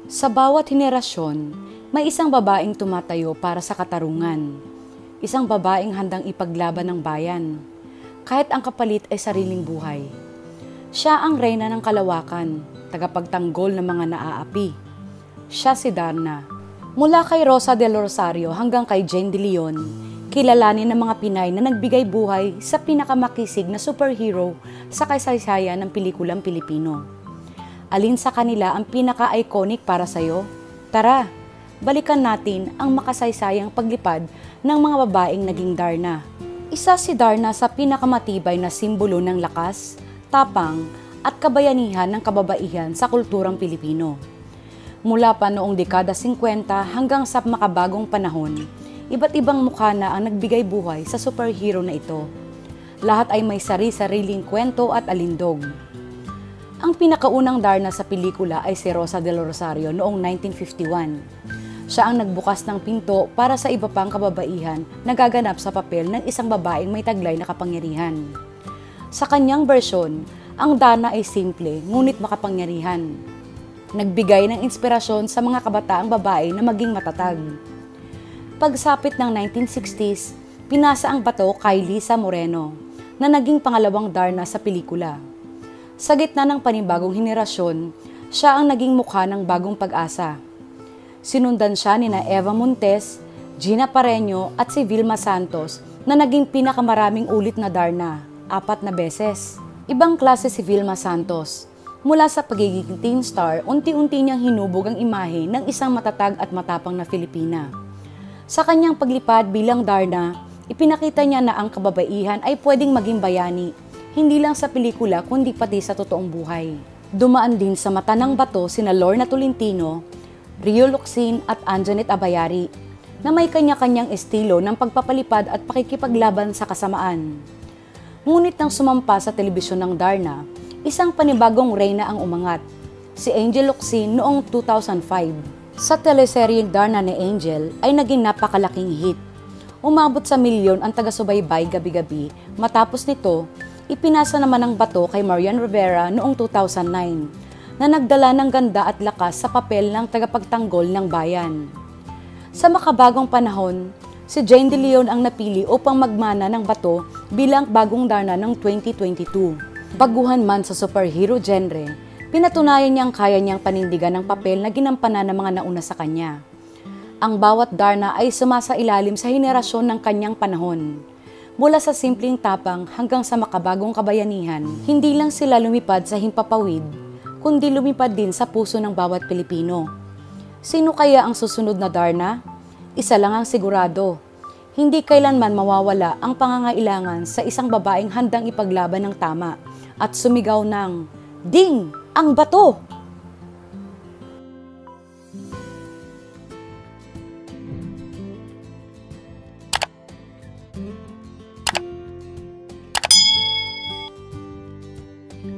Sa bawat henerasyon, may isang babaeng tumatayo para sa katarungan. Isang babaeng handang ipaglaban ng bayan, kahit ang kapalit ay sariling buhay. Siya ang reyna ng kalawakan, tagapagtanggol ng mga naaapi. Siya si Darna. Mula kay Rosa del Rosario hanggang kay Jane de Leon, kilalanin ng mga Pinay na nagbigay buhay sa pinakamakisig na superhero sa kasaysayan ng pelikulang Pilipino. Alin sa kanila ang pinaka-iconic para sa'yo? Tara, balikan natin ang makasaysayang paglipad ng mga babaeng naging Darna. Isa si Darna sa pinakamatibay na simbolo ng lakas, tapang at kabayanihan ng kababaihan sa kulturang Pilipino. Mula pa noong dekada 50 hanggang sa makabagong panahon, iba't ibang mukha na ang nagbigay buhay sa superhero na ito. Lahat ay may sari-sariling kwento at alindog. Ang pinakaunang Darna sa pelikula ay si Rosa del Rosario noong 1951. Siya ang nagbukas ng pinto para sa iba pang kababaihan na gaganap sa papel ng isang babaeng may taglay na kapangyarihan. Sa kanyang bersyon, ang Darna ay simple ngunit makapangyarihan. Nagbigay ng inspirasyon sa mga kabataang babae na maging matatag. Pagsapit ng 1960s, pinasa ang bato kay Liza Moreno na naging pangalawang Darna sa pelikula. Sa gitna ng panibagong henerasyon, siya ang naging mukha ng bagong pag-asa. Sinundan siya nina Eva Montes, Gina Pareño at si Vilma Santos na naging pinakamaraming ulit na Darna, 4 na beses. Ibang klase si Vilma Santos. Mula sa pagiging teen star, unti-unti niyang hinubog ang imahe ng isang matatag at matapang na Filipina. Sa kanyang paglipad bilang Darna, ipinakita niya na ang kababaihan ay pwedeng maging bayani, hindi lang sa pelikula kundi pati sa totoong buhay. Dumaan din sa mata ng bato sina Lorna Tolentino, Rio Locsin at Anjanette Abayari na may kanya-kanyang estilo ng pagpapalipad at pakikipaglaban sa kasamaan. Ngunit nang sumampa sa telebisyon ng Darna, isang panibagong reyna ang umangat, si Angel Locsin noong 2005. Sa teleseryeng Darna ni Angel ay naging napakalaking hit. Umabot sa milyon ang taga-subaybay gabi-gabi. Matapos nito, ipinasa naman ang bato kay Marian Rivera noong 2009 na nagdala ng ganda at lakas sa papel ng tagapagtanggol ng bayan. Sa makabagong panahon, si Jane de Leon ang napili upang magmana ng bato bilang bagong Darna ng 2022. Baguhan man sa superhero genre, pinatunayan niyang kaya niyang panindigan ng papel na ginampanan ng mga nauna sa kanya. Ang bawat Darna ay sumasailalim sa henerasyon ng kanyang panahon. Mula sa simpleng tapang hanggang sa makabagong kabayanihan, hindi lang sila lumipad sa himpapawid, kundi lumipad din sa puso ng bawat Pilipino. Sino kaya ang susunod na Darna? Isa lang ang sigurado, hindi kailanman mawawala ang pangangailangan sa isang babaeng handang ipaglaban ng tama at sumigaw ng, "Ding! Ang bato!"